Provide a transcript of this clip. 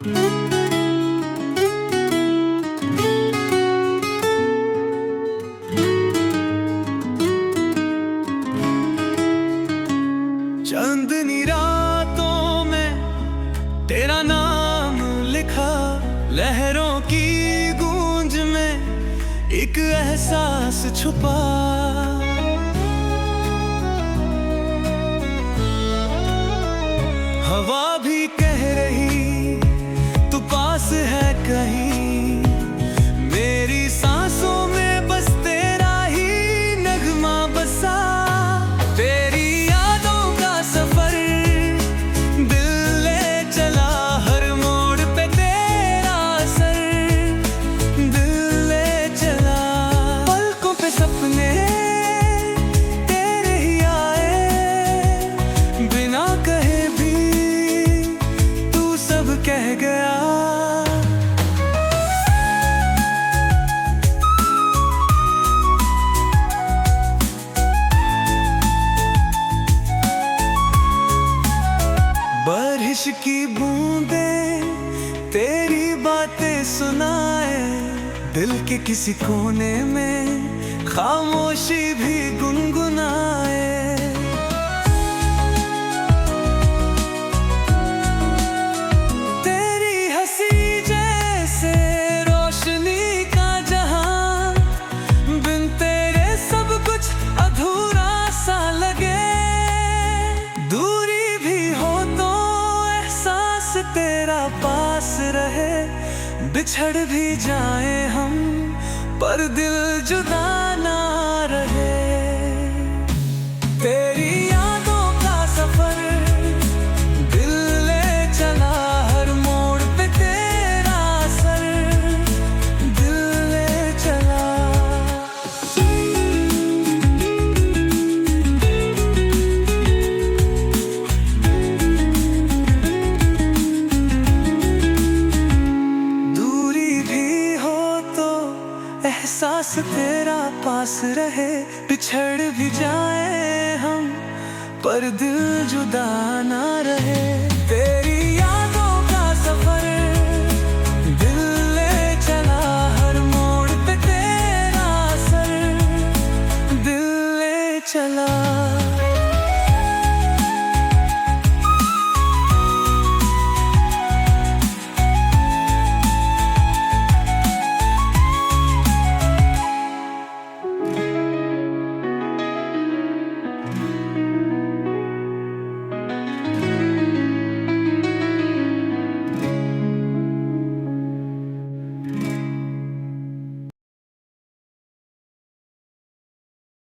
चांदनी रातों में तेरा नाम लिखा, लहरों की गूंज में एक एहसास छुपा। हवा भी कह रही तू पास है कहीं, मेरी सांसों में बस तेरा ही नगमा बसा। तेरी यादों का सफर दिल ले चला, हर मोड़ पे तेरा असर दिल ले चला। पलकों पे सपने तेरे ही आए, बिना कहे भी तू सब कह गया। बारिश की बूंदें तेरी बातें सुनाए, दिल के किसी कोने में खामोशी भी गुनगुनाए। तेरी हंसी जैसे रोशनी का जहां, बिन तेरे सब कुछ अधूरा सा लगे। दूरी भी हो तो एहसास तेरा पास रहे, बिछड़ भी जाए हम पर दिल जुदा ना रहे। तेरी यादों का सफर दिल ले चला, हर मोड़ पे तेरा असर दिल ले चला। एहसास तेरा पास रहे, बिछड़ भी जाए हम पर दिल जुदा ना रहे।